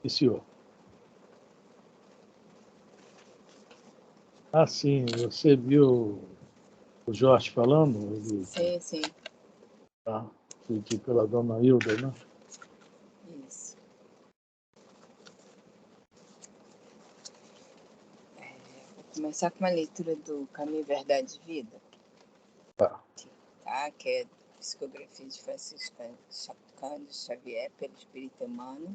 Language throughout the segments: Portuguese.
E senhor? Ah, sim, você viu o Jorge falando? Sim, sim. Tá, pedi pela dona Hilda, né? Isso. Vou começar com uma leitura do Caminho, Verdade e Vida. Tá. Que é Psicografia de Francisco Cândido Xavier, pelo Espírito Emmanuel.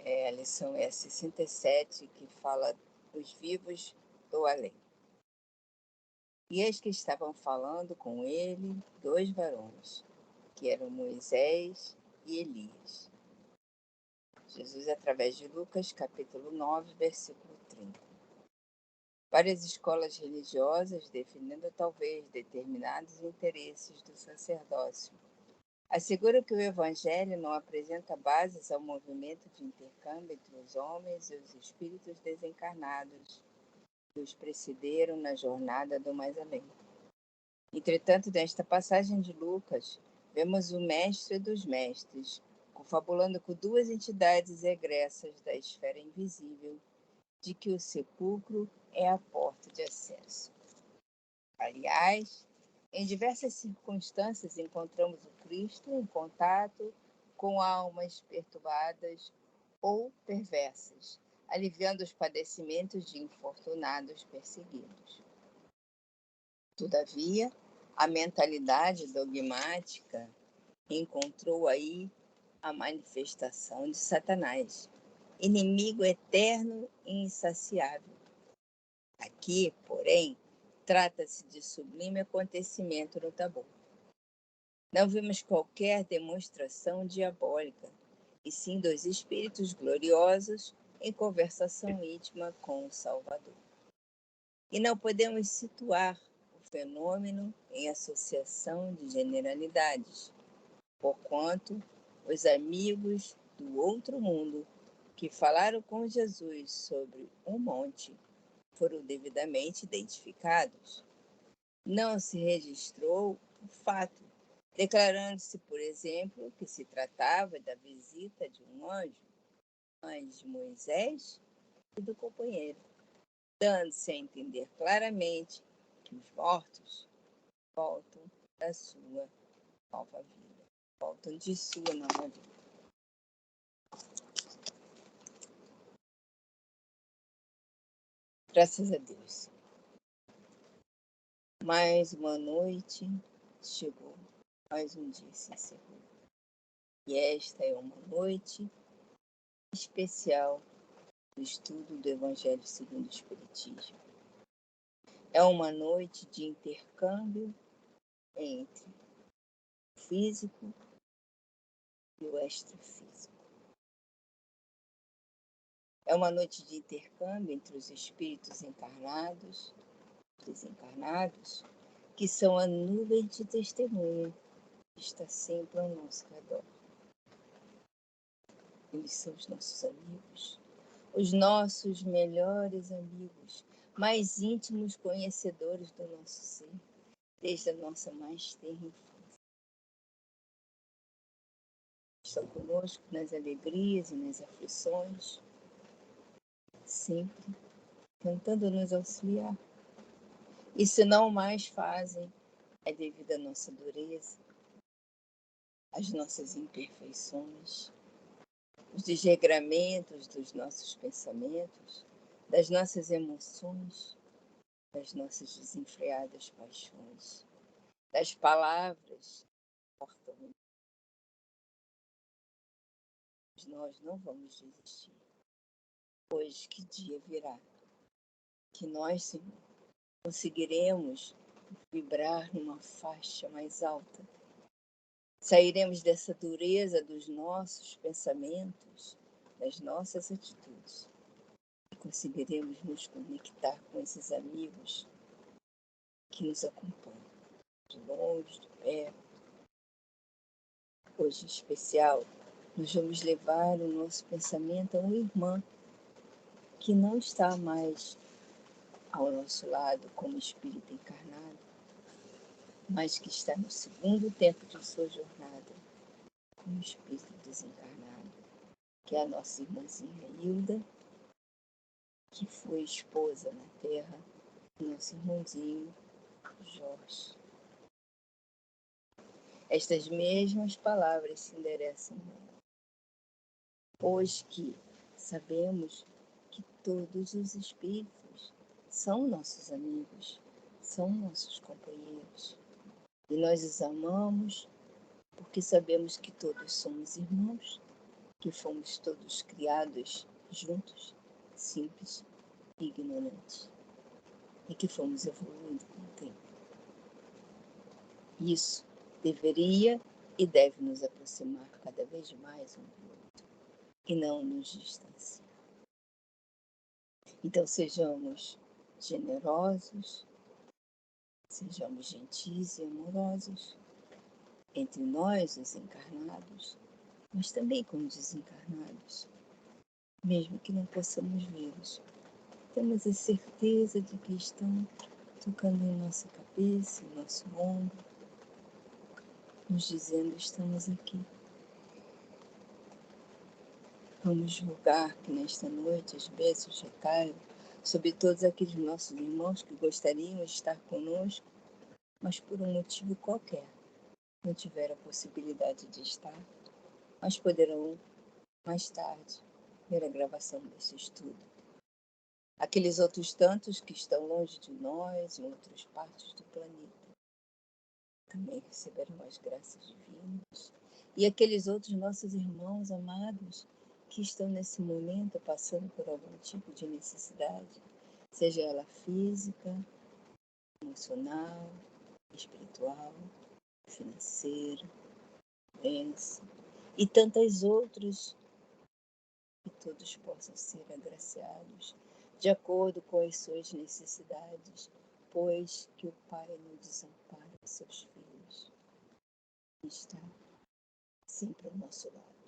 A lição é a 67, que fala os vivos do além. E eis que estavam falando com ele 2 varões, que eram Moisés e Elias. Jesus, através de Lucas, capítulo 9, versículo 30. Várias escolas religiosas, defendendo talvez determinados interesses do sacerdócio, asseguram que o Evangelho não apresenta bases ao movimento de intercâmbio entre os homens e os espíritos desencarnados que os precederam na jornada do mais além. Entretanto, nesta passagem de Lucas, vemos o mestre dos mestres confabulando com 2 entidades egressas da esfera invisível, de que o sepulcro é a porta de acesso. Aliás, em diversas circunstâncias encontramos o Cristo em contato com almas perturbadas ou perversas, aliviando os padecimentos de infortunados perseguidos. Todavia, a mentalidade dogmática encontrou aí a manifestação de Satanás, inimigo eterno e insaciável. Aqui, porém, trata-se de sublime acontecimento no Tabor. Não vimos qualquer demonstração diabólica, e sim 2 espíritos gloriosos em conversação íntima com o Salvador. E não podemos situar o fenômeno em associação de generalidades, porquanto os amigos do outro mundo que falaram com Jesus sobre um monte foram devidamente identificados. Não se registrou o fato, declarando-se, por exemplo, que se tratava da visita de um anjo de Moisés e do companheiro, dando-se a entender claramente que os mortos voltam da sua nova vida, voltam de sua nova vida. Graças a Deus. Mais uma noite chegou, mais um dia se encerrou. E esta é uma noite especial do estudo do Evangelho segundo o Espiritismo. É uma noite de intercâmbio entre o físico e o extrafísico. É uma noite de intercâmbio entre os espíritos encarnados e desencarnados, que são a nuvem de testemunha que está sempre ao nosso redor. Eles são os nossos amigos, os nossos melhores amigos, mais íntimos conhecedores do nosso ser, desde a nossa mais tenra infância. Estão conosco nas alegrias e nas aflições, sempre tentando nos auxiliar. E se não mais fazem, é devido à nossa dureza, às nossas imperfeições, os desregramentos dos nossos pensamentos, das nossas emoções, das nossas desenfreadas paixões, das palavras que cortam. Nós não vamos desistir, pois que dia virá, que nós, Senhor, conseguiremos vibrar numa faixa mais alta. Sairemos dessa dureza dos nossos pensamentos, das nossas atitudes, e conseguiremos nos conectar com esses amigos que nos acompanham, de longe, de perto. Hoje, em especial, nós vamos levar o nosso pensamento a uma irmã que não está mais ao nosso lado como espírito encarnado, mas que está no segundo tempo de sua jornada como espírito desencarnado, que é a nossa irmãzinha Hilda, que foi esposa na terra do nosso irmãozinho Jorge. Estas mesmas palavras se endereçam nela, pois que sabemos que todos os espíritos são nossos amigos, são nossos companheiros, e nós os amamos porque sabemos que todos somos irmãos, que fomos todos criados juntos, simples e ignorantes, e que fomos evoluindo com o tempo. Isso deveria e deve nos aproximar cada vez mais um do outro, e não nos distanciar. Então sejamos generosos, sejamos gentis e amorosos entre nós, os encarnados, mas também com os desencarnados, mesmo que não possamos vê-los. Temos a certeza de que estão tocando em nossa cabeça, em nosso ombro, nos dizendo: estamos aqui. Vamos julgar que nesta noite as bênçãos recaiam sobre todos aqueles nossos irmãos que gostariam de estar conosco, mas por um motivo qualquer não tiveram a possibilidade de estar, mas poderão mais tarde ver a gravação desse estudo. Aqueles outros tantos que estão longe de nós, em outras partes do planeta, também receberão as graças divinas. E aqueles outros nossos irmãos amados que estão nesse momento passando por algum tipo de necessidade, seja ela física, emocional, espiritual, financeira, doença, e tantas outras, que todos possam ser agraciados de acordo com as suas necessidades, pois que o Pai não desampara seus filhos, está sempre ao nosso lado.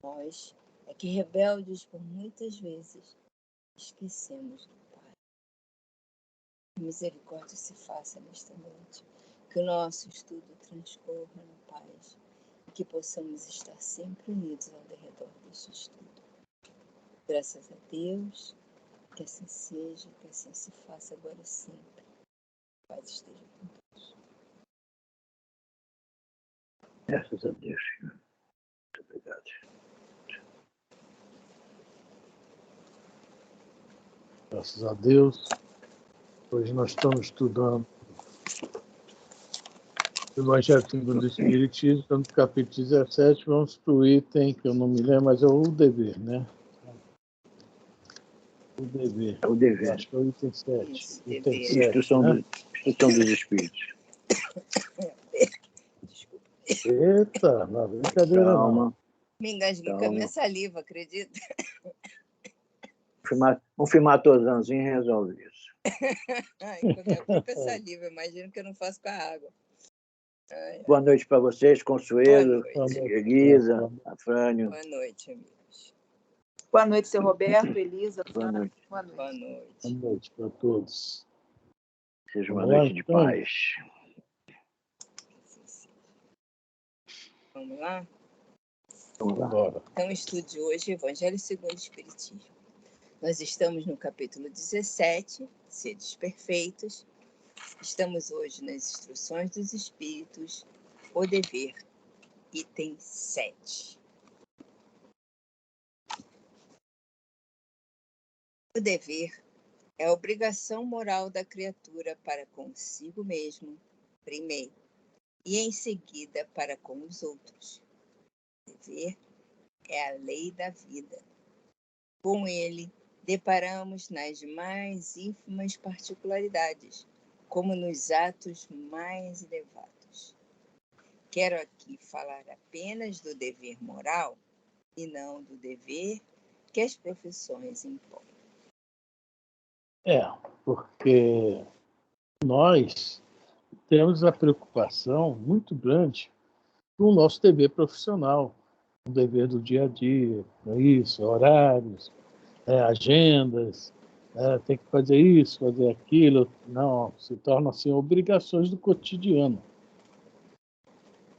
Nós é que rebeldes por muitas vezes esquecemos do Pai. Que misericórdia se faça nesta noite, que o nosso estudo transcorra na paz e que possamos estar sempre unidos ao redor deste estudo. Graças a Deus, que assim seja, que assim se faça agora e sempre. Paz esteja com todos. Graças a Deus, Senhor. Muito obrigado. Graças a Deus. Hoje nós estamos estudando o Evangelho segundo o Espiritismo, estamos no capítulo 17, vamos para o item, que eu não me lembro, mas é o dever, né? O dever. É o dever. Acho que é o item 7. Isso, Item dever. 7, Instrução, né? instrução dos Espíritos. Desculpa. Eita, não é brincadeira Calma. não. Me engasguei com a minha saliva, acredita? Um fimatozãozinho resolve isso. Ai, com a minha própria saliva, imagino que eu não faço com a água. Ai, Boa noite para vocês, Consuelo, boa noite. Elisa, Afrânio. Boa noite, amigos. Boa noite, seu Roberto, Elisa. Boa noite. Boa noite. Boa noite. Boa noite para todos. Seja uma Vamos lá, noite de então? paz. Vamos lá? Vamos lá. Bora. Então, o estudo de hoje é Evangelho segundo o Espiritismo. Nós estamos no capítulo 17, Seres Perfeitos. Estamos hoje nas Instruções dos Espíritos, o dever, item 7. O dever é a obrigação moral da criatura para consigo mesmo, primeiro, e em seguida para com os outros. O dever é a lei da vida. Com ele, deparamos nas mais ínfimas particularidades, como nos atos mais elevados. Quero aqui falar apenas do dever moral e não do dever que as profissões impõem. Porque nós temos a preocupação muito grande com o nosso dever profissional, o dever do dia a dia, isso, horários, agendas, tem que fazer isso, fazer aquilo. Não, se tornam assim obrigações do cotidiano.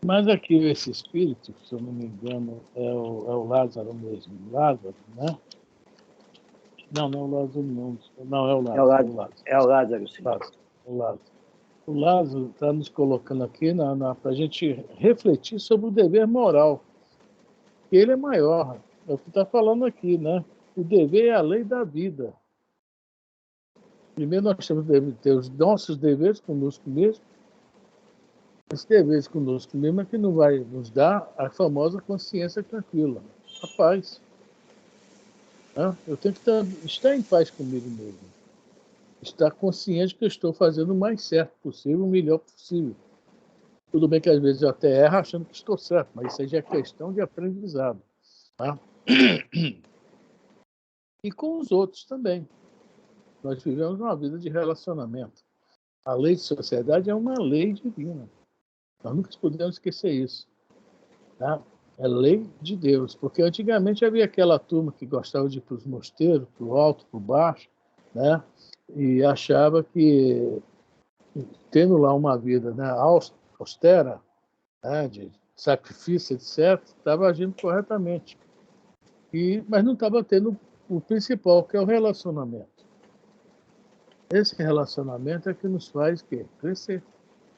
Mas aqui esse espírito, se eu não me engano, é o Lázaro mesmo. Lázaro, né? Não é o Lázaro, não. Não, é o Lázaro. É o Lázaro, sim. O Lázaro. O Lázaro está nos colocando aqui para a gente refletir sobre o dever moral. Ele é maior. É o que está falando aqui, né? O dever é a lei da vida. Primeiro nós temos que ter os nossos deveres conosco mesmo. Os deveres conosco mesmo é que não vai nos dar a famosa consciência tranquila, a paz. Né? Eu tenho que estar em paz comigo mesmo. Estar consciente que eu estou fazendo o mais certo possível, o melhor possível. Tudo bem que às vezes eu até erro achando que estou certo, mas isso aí já é questão de aprendizado. Tá? E com os outros também. Nós vivemos uma vida de relacionamento. A lei de sociedade é uma lei divina. Nós nunca podemos esquecer isso. Tá? É lei de Deus. Porque antigamente havia aquela turma que gostava de ir para os mosteiros, para o alto, para o baixo, né? E achava que, tendo lá uma vida, né, austera, né, de sacrifício, etc., estava agindo corretamente. Mas não estava tendo o principal, que é o relacionamento. Esse relacionamento é que nos faz crescer,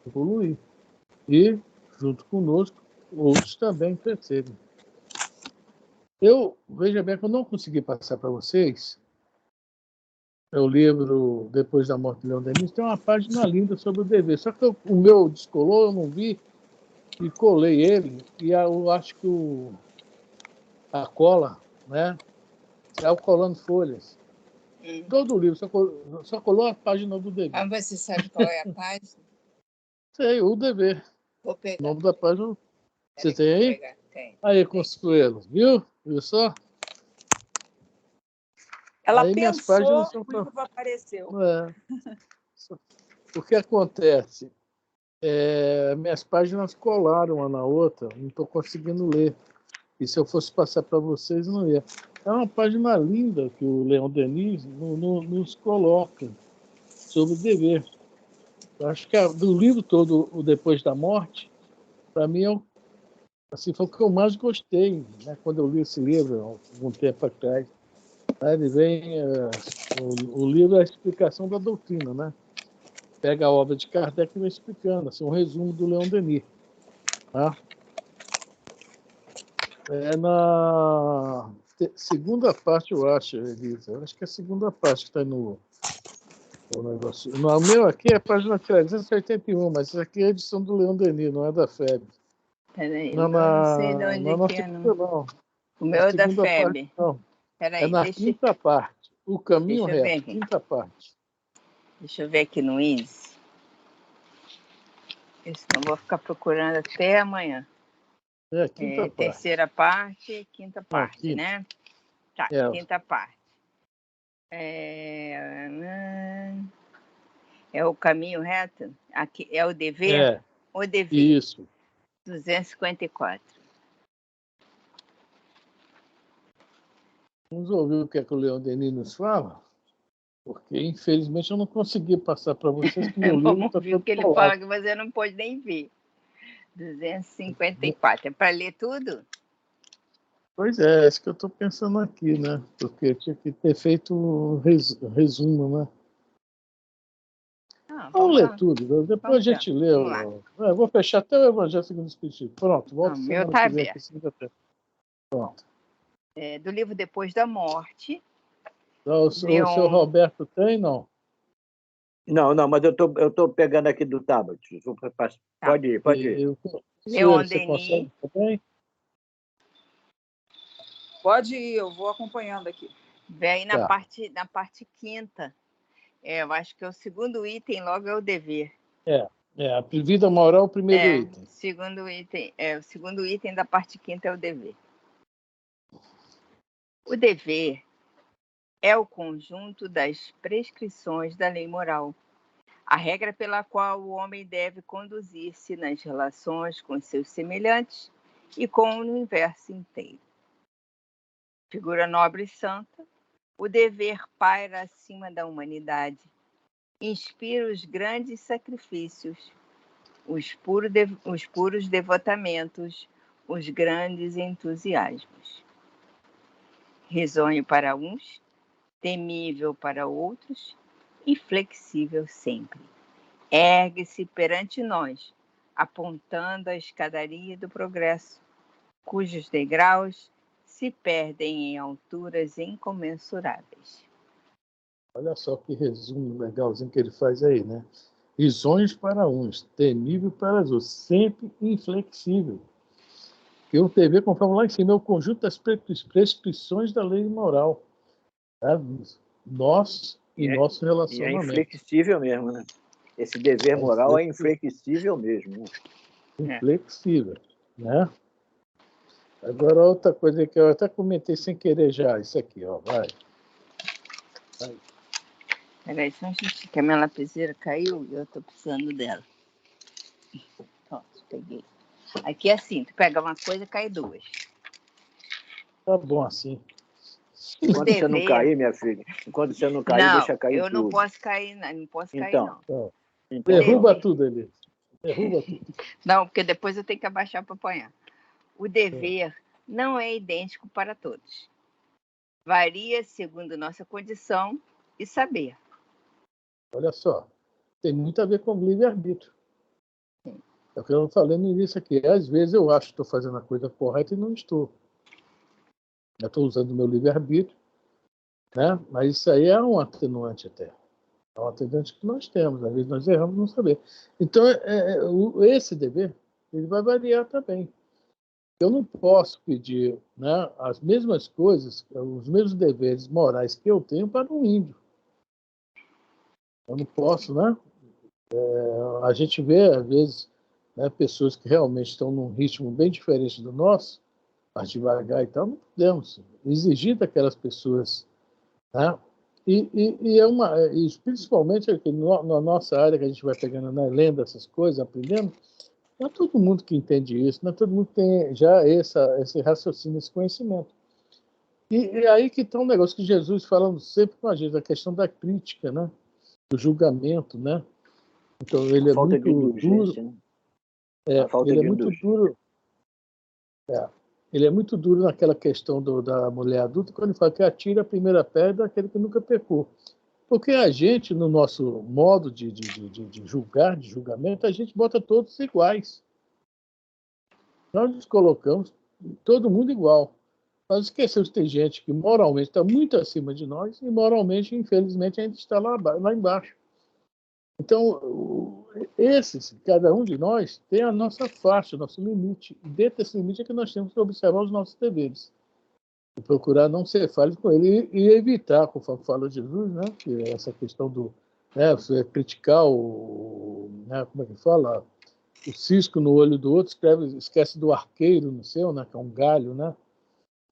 evoluir. E, junto conosco, outros também crescerem. Veja bem que eu não consegui passar para vocês o livro Depois da Morte de Leon Denis. Tem uma página linda sobre o dever. Só que o meu descolou, eu não vi, e colei ele, e eu acho que a cola, né, saiu colando folhas. Todo o livro, só colou a página do dever. Ah, você sabe qual é a página? Sei, o dever. Vou pegar. O nome da página. Você Peraí, tem aí? pegar. Tem. Aí, Consuelo, viu? Viu só? Ela Aí minhas pensou, páginas são o Ivo apareceu. O que acontece? Minhas páginas colaram uma na outra, não estou conseguindo ler. E se eu fosse passar para vocês, não ia. É uma página linda que o Leon Denis nos coloca sobre o dever. Eu acho que do livro todo, o Depois da Morte, para mim, foi o que eu mais gostei, né, quando eu li esse livro, há algum tempo atrás. Ele vem, o livro é a explicação da doutrina, né? Pega a obra de Kardec e vai explicando, assim, um resumo do Leon Denis. Tá? É na segunda parte, eu acho, Elisa. Eu acho que é a segunda parte que está no negócio. O meu aqui é a página 381, mas isso aqui é a edição do Leon Denis, não é da FEB. Peraí, não sei de onde que é. Não. O meu é da segunda FEB. parte, não. Peraí, É na quinta parte. O caminho deixa eu ver reto, aqui. quinta parte. Deixa eu ver aqui no índice. Senão vou ficar procurando até amanhã. Quinta parte. Terceira parte, quinta parte, quinta. né? Tá, quinta parte. É o caminho reto? Aqui, é o dever? O dever. Isso. 254. Vamos ouvir o que é que o Leon Denis nos fala? Porque, infelizmente, eu não consegui passar para vocês que meu livro está todo que ele colado. fala que você não pode nem ver. 254. É para ler tudo? Pois é isso que eu estou pensando aqui, né? Porque eu tinha que ter feito um resumo, né? Vamos ler tudo. Depois a gente lê. Eu vou fechar até o Evangelho segundo o Espiritismo. Pronto, volto semana que vem aqui, segunda-feira. Pronto. Do livro Depois da Morte. O seu Roberto tem, não? Não, mas eu tô pegando aqui do tablet. Pode ir. Leon Denis. Também? Pode ir, eu vou acompanhando aqui. Vem na parte quinta. Eu acho que o segundo item logo é o dever. A vida moral é o primeiro item. O segundo item da parte quinta é o dever. O dever é o conjunto das prescrições da lei moral, a regra pela qual o homem deve conduzir-se nas relações com seus semelhantes e com o universo inteiro. Figura nobre e santa, o dever paira acima da humanidade, inspira os grandes sacrifícios, os puros devotamentos, os grandes entusiasmos. Risonho para uns, temível para outros, inflexível sempre. Ergue-se perante nós, apontando a escadaria do progresso, cujos degraus se perdem em alturas incomensuráveis. Olha só que resumo legalzinho que ele faz aí, né? Risonhos para uns, temível para os outros, sempre inflexível. E o TV, conforme lá em cima, é o conjunto das prescrições da lei moral. Tá? Nós e nosso E é relacionamento. inflexível mesmo, né? Esse dever moral é inflexível mesmo. Né? Inflexível, né? Agora, outra coisa que eu até comentei sem querer já, isso aqui, ó, vai. Peraí, só um instantinho, que a minha lapiseira caiu e eu tô precisando dela. Ó, peguei. Aqui é assim, tu pega uma coisa e cai duas. Tá bom assim. Enquanto você não cair, minha filha, enquanto você não cair, deixa cair eu tudo. não posso cair, não posso cair, não. Então, derruba tudo, Elisa. Derruba tudo. Não, porque depois eu tenho que abaixar para apanhar. O dever não é idêntico para todos. Varia segundo nossa condição e saber. Olha só, tem muito a ver com o livre-arbítrio. É o que eu falei no início aqui. Às vezes eu acho que estou fazendo a coisa correta e não estou. Eu estou usando o meu livre-arbítrio, né? Mas isso aí é um atenuante até. É um atenuante que nós temos. Às vezes nós erramos não saber. Então, esse dever ele vai variar também. Eu não posso pedir, né, as mesmas coisas, os mesmos deveres morais que eu tenho para um índio. Eu não posso, né? A gente vê, às vezes, né, pessoas que realmente estão num ritmo bem diferente do nosso, mais devagar e tal, não podemos exigir daquelas pessoas, né? E principalmente aqui na nossa área, que a gente vai pegando, né, lendo essas coisas, aprendendo, não é todo mundo que entende isso, não é todo mundo que tem já esse raciocínio, esse conhecimento. E aí que está um negócio que Jesus falando sempre com a gente, a questão da crítica, né? Do julgamento, né? Então ele é muito duro. Né? Ele é muito duro. Ele é muito duro naquela questão da mulher adulta, quando ele fala que atira a primeira pedra daquele que nunca pecou. Porque a gente, no nosso modo de julgar, de julgamento, a gente bota todos iguais. Nós colocamos todo mundo igual. Nós esquecemos que tem gente que moralmente está muito acima de nós e moralmente, infelizmente, a gente está lá embaixo. Então, cada um de nós tem a nossa faixa, o nosso limite. E dentro desse limite é que nós temos que observar os nossos deveres. E procurar não ser falhos com ele e evitar, conforme fala Jesus, né, que é essa questão do... Né, você criticar né, como é que fala? O cisco no olho do outro, esquece do arqueiro no seu, né, que é um galho, né?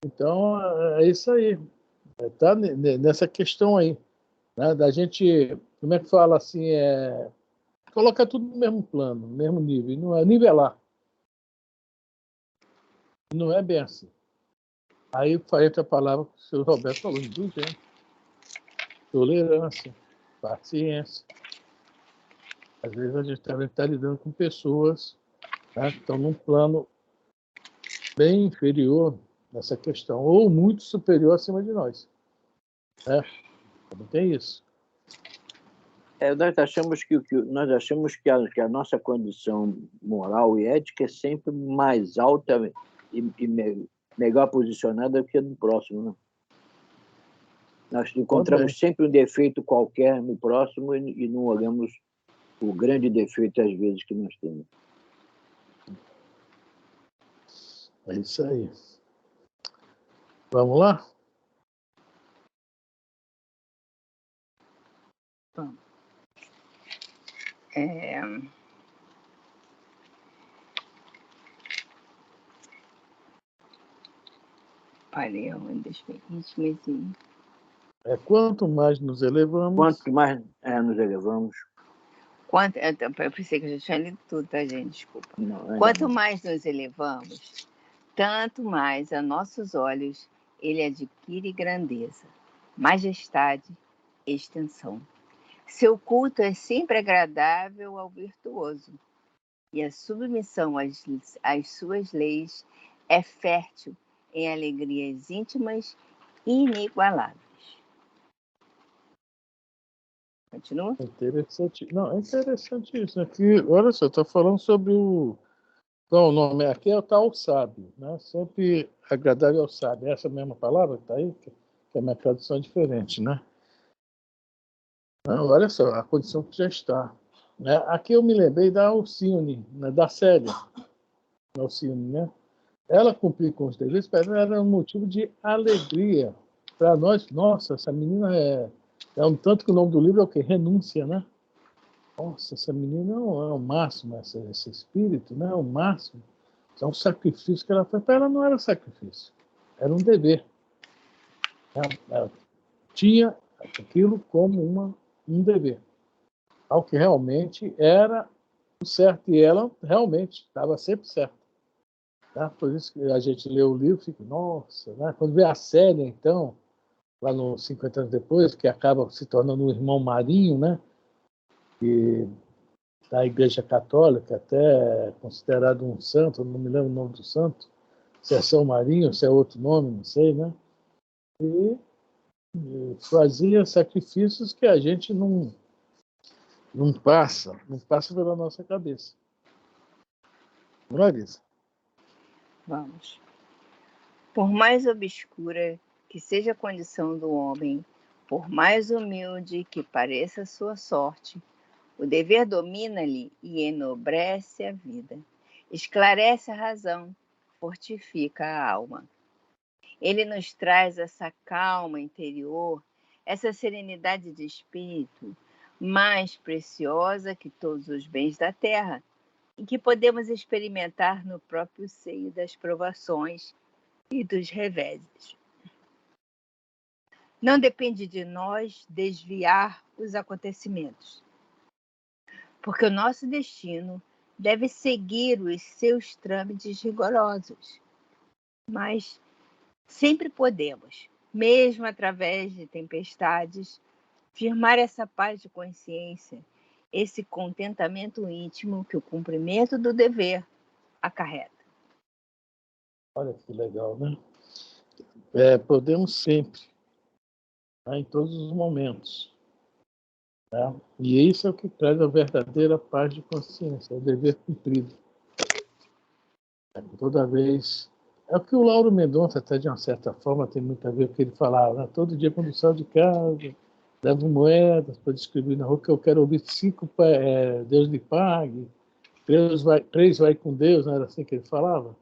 Então, é isso aí. Tá nessa questão aí, né, da gente, como é que fala assim, colocar tudo no mesmo plano, no mesmo nível, não é nivelar. Não é bem assim. Aí entra a palavra que o senhor Roberto falou, indulgência, tolerância, paciência. Às vezes a gente também está lidando com pessoas, né, que estão num plano bem inferior nessa questão, ou muito superior acima de nós. Não tem isso. Nós achamos que a nossa condição moral e ética é sempre mais alta e melhor posicionada do que a do próximo. Né? Nós encontramos sempre um defeito qualquer no próximo e não olhamos o grande defeito, às vezes, que nós temos. É isso aí. Vamos lá? Vamos. Parei onde ritmozinho. Quanto mais nos elevamos... Quanto mais nos elevamos... Eu pensei que eu já tinha lido tudo, tá, gente? Desculpa. Quanto mais nos elevamos, tanto mais a nossos olhos ele adquire grandeza, majestade, extensão. Seu culto é sempre agradável ao virtuoso. e a submissão às suas leis é fértil em alegrias íntimas e inigualáveis. Continua? Interessante. Não, é interessante isso, né? Que, olha só, está falando sobre o. Qual o nome? Aqui é o tal sábio, né? Sempre agradável ao sábio. Essa mesma palavra que está aí, que a minha tradução é diferente, né? Não, olha só, a condição que já está. Né? Aqui eu me lembrei da Alcione, né? Da Célia, Alcione, né? Ela cumprir com os deveres, para ela era um motivo de alegria. Para nós, nossa, essa menina é um tanto que o nome do livro é o quê? Renúncia, né? Nossa, essa menina é o máximo, esse espírito, né? É o máximo. É um sacrifício que ela fez. Para ela não era sacrifício, era um dever. Ela tinha aquilo como um dever, ao que realmente era o certo, e ela realmente estava sempre certa. Tá? Por isso que a gente lê o livro e fica, nossa, né? Quando vê a série, então, lá nos 50 anos depois, que acaba se tornando um irmão Marinho, né? E da Igreja Católica, até considerado um santo, não me lembro o nome do santo, se é São Marinho, se é outro nome, não sei, né? E fazia sacrifícios que a gente não passa pela nossa cabeça. Não é isso? Vamos. Por mais obscura que seja a condição do homem, por mais humilde que pareça a sua sorte, o dever domina-lhe e enobrece a vida, esclarece a razão, fortifica a alma. Ele nos traz essa calma interior, essa serenidade de espírito, mais preciosa que todos os bens da terra, e que podemos experimentar no próprio seio das provações e dos reveses. Não depende de nós desviar os acontecimentos, porque o nosso destino deve seguir os seus trâmites rigorosos. Mas sempre podemos, mesmo através de tempestades, firmar essa paz de consciência, esse contentamento íntimo que o cumprimento do dever acarreta. Olha que legal, né? Podemos sempre, né, em todos os momentos. Tá? E isso é o que traz a verdadeira paz de consciência, é o dever cumprido. Toda vez. É o que o Lauro Mendonça, até de uma certa forma, tem muito a ver com o que ele falava. Né? Todo dia, quando sai de casa, levo moedas para distribuir na rua, que eu quero ouvir 5, Deus lhe pague, 3 vai com Deus, não era assim que ele falava?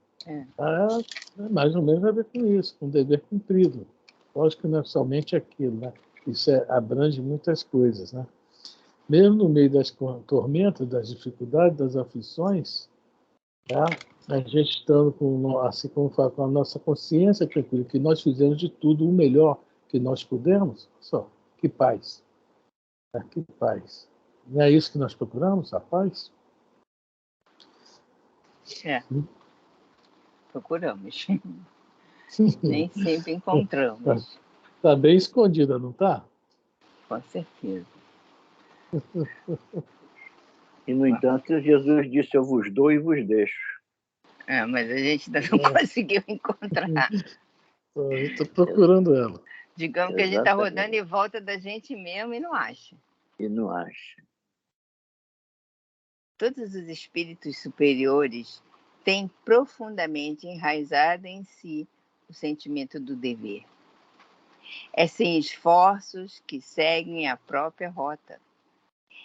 Mais ou menos a ver com isso, com o dever cumprido. Lógico que não é somente aquilo, né? Isso abrange muitas coisas, né? Mesmo no meio das tormentas, das dificuldades, das aflições, tá? A gente estando com, assim como fala, com a nossa consciência tranquila, que nós fizemos de tudo o melhor que nós pudemos, só, que paz. Né? Que paz. Não é isso que nós procuramos, a paz? Procuramos. Nem sempre encontramos. Está bem escondida, não está? Com certeza. E, no entanto, Jesus disse, eu vos dou e vos deixo. Mas a gente ainda não conseguiu encontrar. Eu estou procurando ela. Digamos que a gente está rodando em volta da gente mesmo e não acha. E não acha. Todos os espíritos superiores têm profundamente enraizado em si o sentimento do dever. É sem esforços que seguem a própria rota.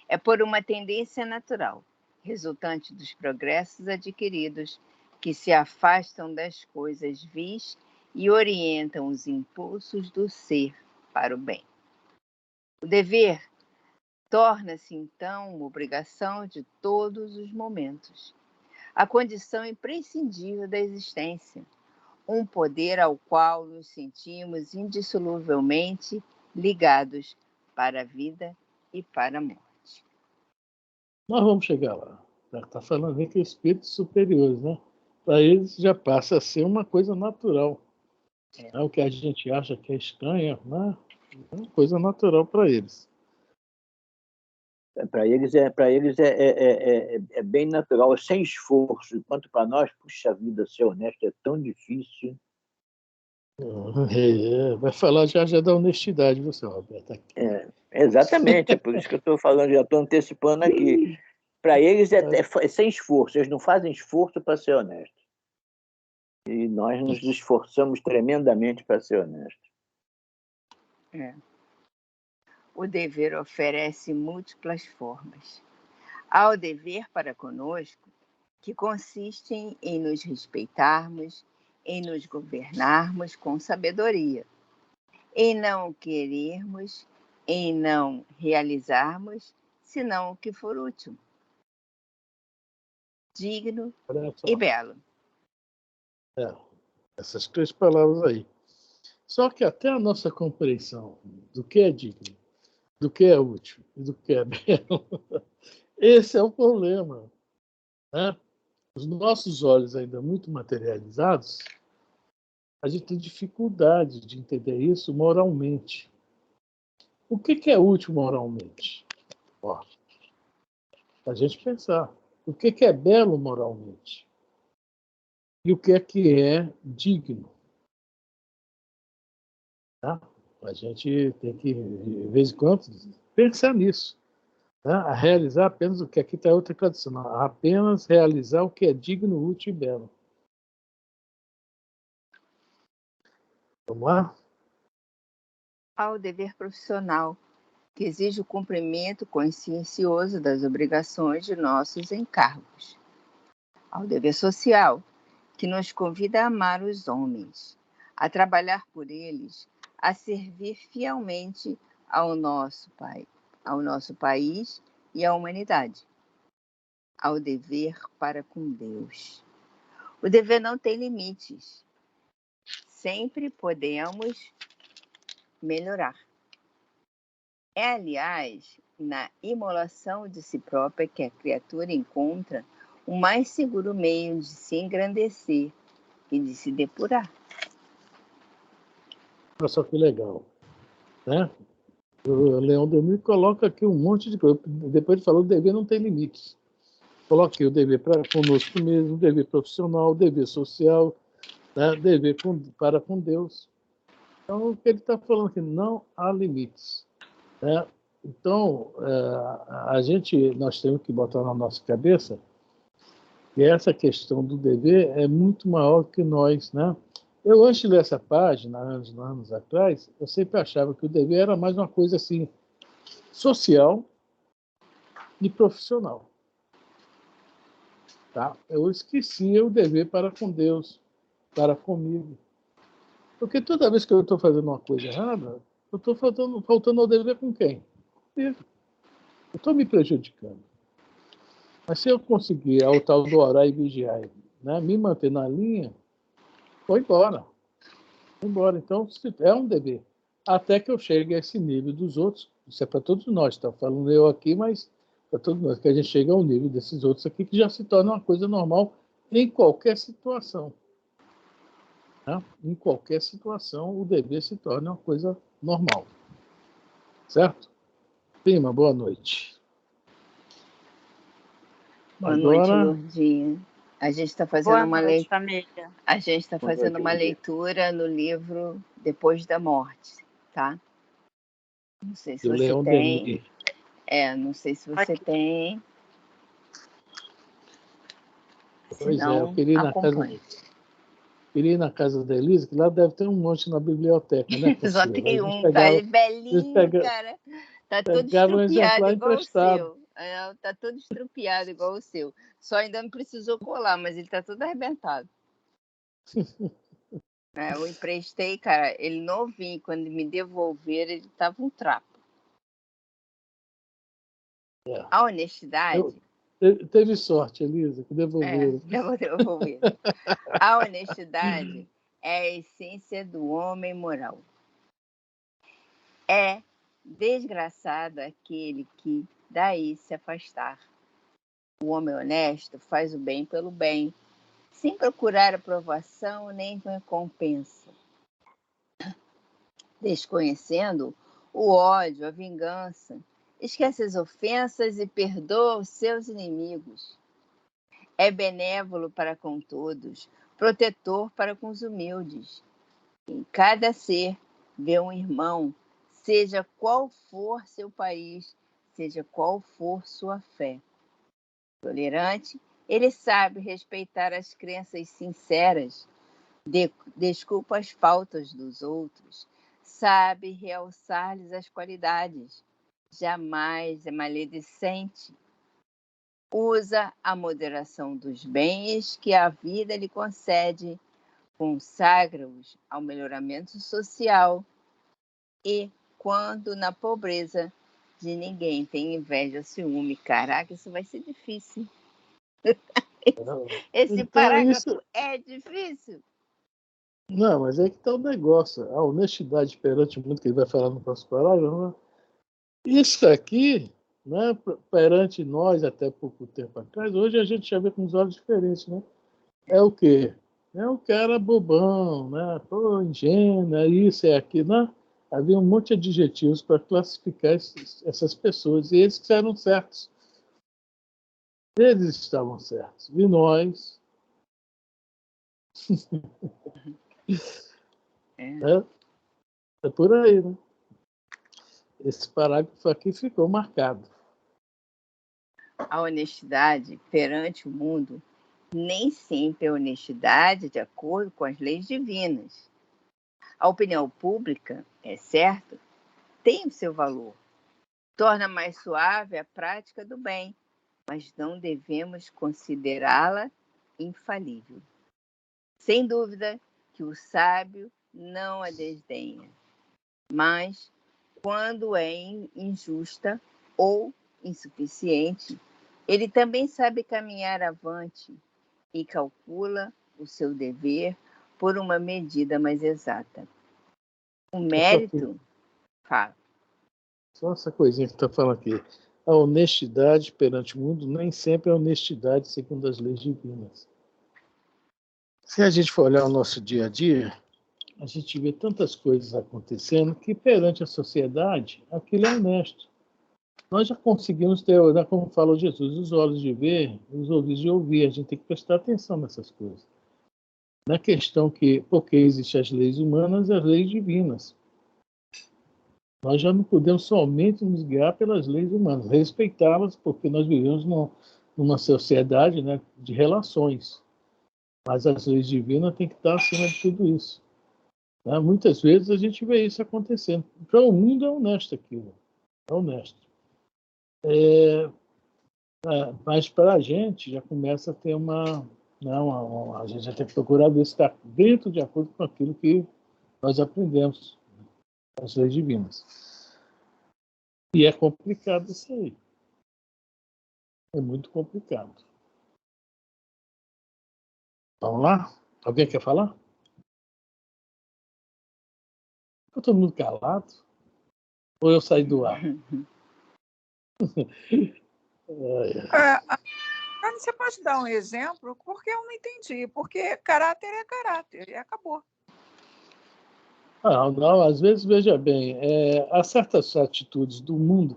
É por uma tendência natural, resultante dos progressos adquiridos, que se afastam das coisas vis e orientam os impulsos do ser para o bem. O dever torna-se, então, uma obrigação de todos os momentos, a condição imprescindível da existência, um poder ao qual nos sentimos indissoluvelmente ligados para a vida e para a morte. Nós vamos chegar lá. Está falando aí que espíritos superiores, né? Para eles já passa a ser uma coisa natural. É o que a gente acha que é estranho, né? É uma coisa natural para eles. Para eles, é bem natural, sem esforço. Enquanto para nós, puxa vida, ser honesto é tão difícil. Vai falar já da honestidade, você, Roberto. Exatamente, é por isso que eu estou falando, já estou antecipando aqui. Para eles é sem esforço, eles não fazem esforço para ser honestos. E nós nos esforçamos tremendamente para ser honestos. O dever oferece múltiplas formas. Há o dever para conosco, que consiste em nos respeitarmos, em nos governarmos com sabedoria, em não querermos, em não realizarmos, senão o que for útil, digno e belo. Essas 3 palavras aí. Só que até a nossa compreensão do que é digno, do que é útil e do que é belo, esse é o problema, né? Os nossos olhos ainda muito materializados, a gente tem dificuldade de entender isso moralmente. O que é útil moralmente? A gente pensar. O que é belo moralmente? E o que é digno? Tá? A gente tem que, de vez em quando, pensar nisso. Né? A realizar apenas o que aqui está outra tradução. Apenas realizar o que é digno, útil e belo. Vamos lá? Há o dever profissional, que exige o cumprimento consciencioso das obrigações de nossos encargos. Há o dever social, que nos convida a amar os homens, a trabalhar por eles, a servir fielmente ao nosso país e à humanidade. Há o dever para com Deus. O dever não tem limites. Sempre podemos melhorar. É, aliás, na imolação de si própria que a criatura encontra o mais seguro meio de se engrandecer e de se depurar. Olha só que legal. Né? O Leão Denis coloca aqui um monte de coisa. Depois ele falou que o dever não tem limites. Coloquei o dever para conosco mesmo, o dever profissional, o dever social, né? Dever para com Deus. Então, o que ele está falando aqui, não há limites. Né? Então, nós temos que botar na nossa cabeça que essa questão do dever é muito maior que nós. Né? Eu, antes de ler essa página, anos atrás, eu sempre achava que o dever era mais uma coisa assim, social e profissional. Tá? Eu esquecia o dever para com Deus, para comigo. Porque toda vez que eu estou fazendo uma coisa errada, eu estou faltando ao dever com quem? Comigo. Eu estou me prejudicando. Mas se eu conseguir, ao tal do orar e vigiar, né, me manter na linha, vou embora. Vou embora. Então, é um dever. Até que eu chegue a esse nível dos outros. Isso é para todos nós. Estou falando eu aqui, mas para todos nós. Que a gente chega ao nível desses outros aqui, que já se torna uma coisa normal em qualquer situação. Né? Em qualquer situação, o dever se torna uma coisa normal. Certo? Prima, boa noite. Boa noite, Lourdinha. A gente está fazendo uma leitura. Família. A gente está fazendo uma leitura no livro Depois da Morte, tá? Não sei se você tem. Não sei se você tem. Pois é, eu queria ir na casa da Elisa, que lá deve ter um monte na biblioteca, né? Só tem um, tá? Ele belinho, cara. Tá todo estrupiado igual o seu. Tá todo estrupiado igual o seu. Só ainda não precisou colar, mas ele tá todo arrebentado. Eu emprestei, cara, ele novinho. Quando me devolveram, ele tava um trapo. A honestidade... Teve sorte, Elisa, que devolveram. Devolveram. A honestidade é a essência do homem moral. É desgraçado aquele que daí se afastar. O homem honesto faz o bem pelo bem, sem procurar aprovação nem recompensa. Desconhecendo o ódio, a vingança, esquece as ofensas e perdoa os seus inimigos. É benévolo para com todos, protetor para com os humildes. Em cada ser vê um irmão, seja qual for seu país, seja qual for sua fé. Tolerante, ele sabe respeitar as crenças sinceras, desculpa as faltas dos outros, sabe realçar-lhes as qualidades, jamais é maledicente. Usa a moderação dos bens que a vida lhe concede, consagra-os ao melhoramento social e, quando na pobreza, de ninguém tem inveja ou ciúme. Caraca, isso vai ser difícil. Esse Então, parágrafo isso... é difícil. Não, mas é que está o negócio. A honestidade perante o mundo, que ele vai falar no próximo parágrafo, né? Isso aqui, né, perante nós, até pouco tempo atrás, hoje a gente já vê com os olhos diferentes, né? É o quê? É o cara bobão, né? Pô, ingênuo, é isso, é aquilo, né? Havia um monte de adjetivos para classificar essas pessoas, e eles que eram certos. Eles estavam certos. E nós... É por aí, né? Esse parágrafo aqui ficou marcado. A honestidade perante o mundo nem sempre é honestidade de acordo com as leis divinas. A opinião pública, é certo, tem o seu valor. Torna mais suave a prática do bem, mas não devemos considerá-la infalível. Sem dúvida que o sábio não a desdenha, mas quando é injusta ou insuficiente, ele também sabe caminhar avante e calcula o seu dever por uma medida mais exata. O mérito, fala. Só essa coisinha que está falando aqui. A honestidade perante o mundo nem sempre é honestidade segundo as leis divinas. Se a gente for olhar o nosso dia a dia, a gente vê tantas coisas acontecendo que perante a sociedade aquilo é honesto. Nós já conseguimos ter, como falou Jesus, os olhos de ver, os ouvidos de ouvir. A gente tem que prestar atenção nessas coisas. Na questão que, porque existem as leis humanas e as leis divinas. Nós já não podemos somente nos guiar pelas leis humanas, respeitá-las, porque nós vivemos numa sociedade, né, de relações. Mas as leis divinas têm que estar acima de tudo isso. Né? Muitas vezes a gente vê isso acontecendo. Para o mundo é honesto aquilo. É honesto. Mas para a gente já começa a ter a gente já tem que procurar ver se está dentro de acordo com aquilo que nós aprendemos, as leis divinas. E é complicado isso aí. É muito complicado. Vamos lá? Alguém quer falar? Ficou todo mundo calado? Ou eu saí do ar? Anne, você pode dar um exemplo? Porque eu não entendi. Porque caráter é caráter e acabou. Não, às vezes, veja bem, há certas atitudes do mundo.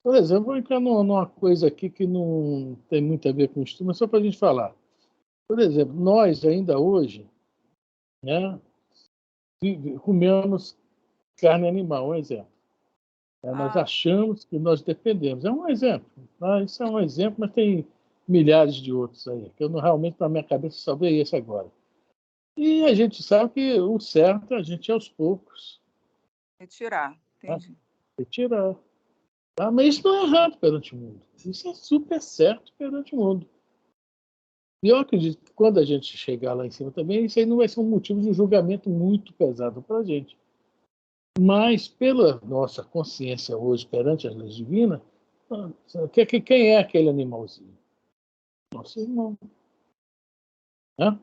Por exemplo, vou entrar numa coisa aqui que não tem muito a ver com isso, mas só para a gente falar. Por exemplo, nós ainda hoje, né, comemos carne animal, um exemplo. Nós achamos que nós dependemos. É um exemplo. Tá? Isso é um exemplo, mas tem milhares de outros aí, que eu não, realmente, na minha cabeça, só veio esse agora. E a gente sabe que o certo é a gente, aos poucos, Retirar, entendi. Retirar. Tá? Mas isso não é errado perante o mundo. Isso é super certo perante o mundo. E eu acredito que quando a gente chegar lá em cima também, isso aí não vai ser um motivo de julgamento muito pesado para a gente. Mas, pela nossa consciência hoje perante as leis divinas, quem é aquele animalzinho? Nosso irmão. Né?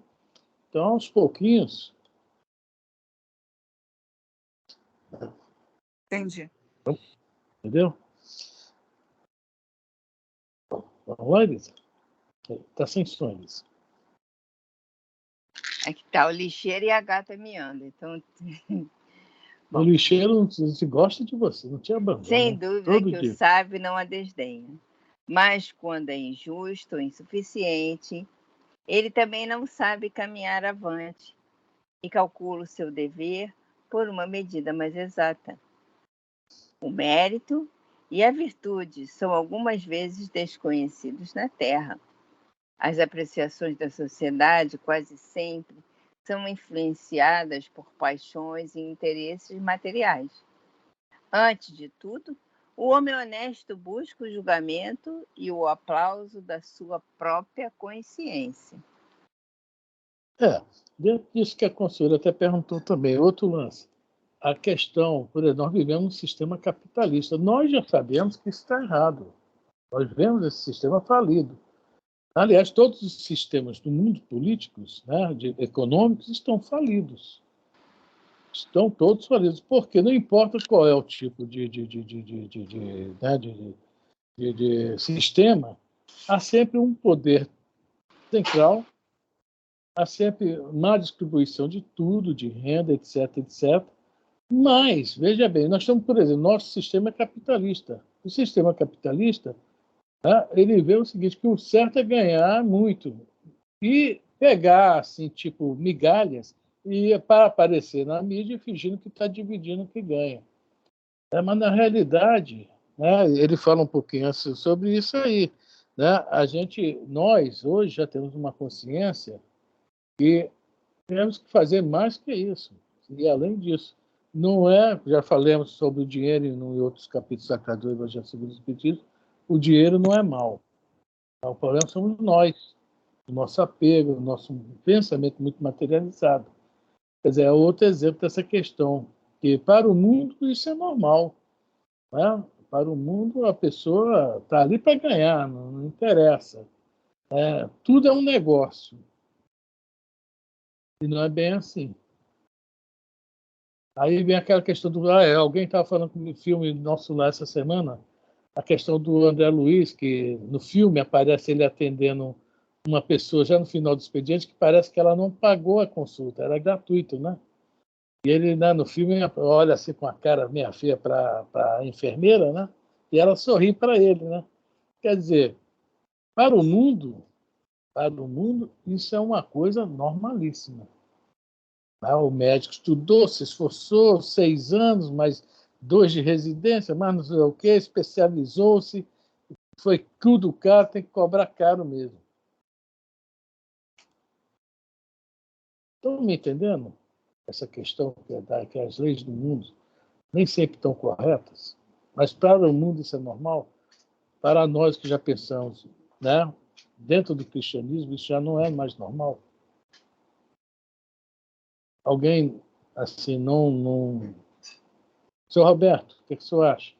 Então, aos pouquinhos. Entendi. Entendeu? Vamos lá, Elisa? Está sem sonhos. Aqui está o lixeiro e a gata miando. Então, O lixeiro não se gosta de você, não te abandona. Sem dúvida todo que dia. o sábio não a desdenha. Mas quando é injusto ou insuficiente, ele também não sabe caminhar avante e calcula o seu dever por uma medida mais exata. O mérito e a virtude são algumas vezes desconhecidos na Terra. As apreciações da sociedade quase sempre são influenciadas por paixões e interesses materiais. Antes de tudo, o homem honesto busca o julgamento e o aplauso da sua própria consciência. Dentro disso que a conselheira até perguntou também, outro lance. A questão, por exemplo, nós vivemos um sistema capitalista. Nós já sabemos que isso está errado. Nós vemos esse sistema falido. Aliás, todos os sistemas do mundo políticos, né, econômicos, estão falidos. Estão todos falidos. Porque não importa qual é o tipo de sistema, há sempre um poder central, há sempre má distribuição de tudo, de renda, etc, etc. Mas, veja bem, nós estamos, por exemplo, nosso sistema é capitalista. O sistema capitalista, tá, ele vê o seguinte, que o certo é ganhar muito e pegar, assim, tipo, migalhas e para aparecer na mídia fingindo que está dividindo o que ganha. Mas, na realidade, né, ele fala um pouquinho sobre isso aí. Né? Nós, hoje, já temos uma consciência que temos que fazer mais que isso. E, além disso, não é, já falamos sobre o dinheiro em outros capítulos sacados do Evangelho segundo o Espiritismo, o dinheiro não é mau. O problema somos nós, o nosso apego, o nosso pensamento muito materializado. Quer dizer, é outro exemplo dessa questão, que para o mundo isso é normal. Né? Para o mundo a pessoa está ali para ganhar, não interessa. Tudo é um negócio. E não é bem assim. Aí vem aquela questão do... alguém estava falando no filme nosso lá essa semana, a questão do André Luiz, que no filme aparece ele atendendo uma pessoa já no final do expediente, que parece que ela não pagou a consulta, era gratuito, né? E ele, né, no filme, olha assim com a cara meia feia para a enfermeira, né? E ela sorri para ele, né? Quer dizer, para o mundo, isso é uma coisa normalíssima. O médico estudou, se esforçou, 6 anos, mais 2 de residência, mais não sei o quê, especializou-se, foi tudo caro, tem que cobrar caro mesmo. Estão me entendendo? Essa questão que as leis do mundo nem sempre estão corretas, mas para o mundo isso é normal. Para nós que já pensamos, né, dentro do cristianismo, isso já não é mais normal. Alguém, assim, não... Seu Roberto, o que o senhor acha?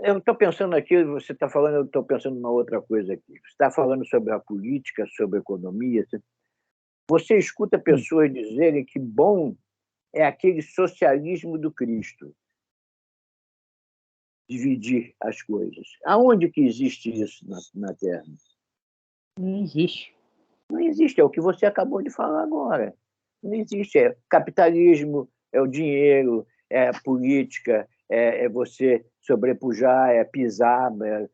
Eu estou pensando aqui, você está falando, eu estou pensando numa outra coisa aqui. Você está falando sobre a política, sobre a economia. Você escuta pessoas dizerem que bom é aquele socialismo do Cristo. Dividir as coisas. Aonde que existe isso na Terra? Não existe. Não existe, é o que você acabou de falar agora. Não existe. É capitalismo, é o dinheiro, é a política, é você sobrepujar, é pisar, é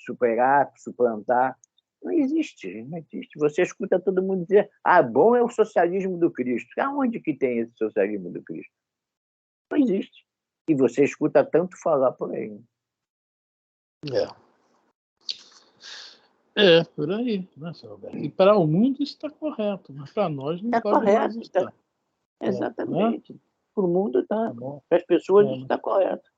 superar, suplantar. Não existe, não existe. Você escuta todo mundo dizer, bom é o socialismo do Cristo. Aonde que tem esse socialismo do Cristo? Não existe. E você escuta tanto falar por aí. Por aí, né, senhor Roberto? E para o mundo isso está correto, mas para nós não pode correto, mais estar. Exatamente. Né? Para o mundo está. Tá, para as pessoas está correto.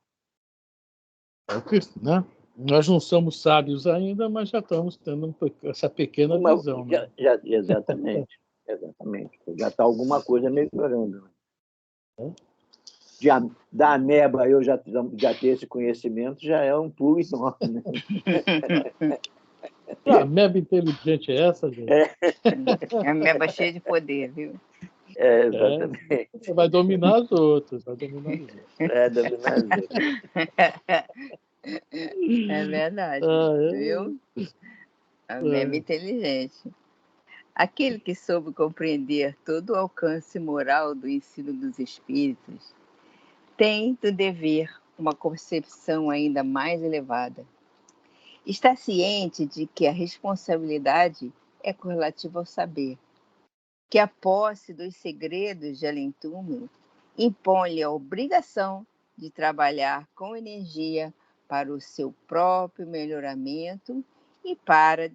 Né? Nós não somos sábios ainda, mas já estamos tendo essa pequena visão. Né? Exatamente. Exatamente. Já está alguma coisa melhorando. Da ameba eu já ter esse conhecimento já é um pulo enorme. Que ameba inteligente é essa, gente? É ameba cheia de poder, viu? Exatamente. Vai dominar as outras. Dominar as outras. É verdade, viu? A ameba inteligente. Aquele que soube compreender todo o alcance moral do ensino dos espíritos tem do dever uma concepção ainda mais elevada. Está ciente de que a responsabilidade é correlativa ao saber, que a posse dos segredos de além-túmulo impõe-lhe a obrigação de trabalhar com energia para o seu próprio melhoramento e para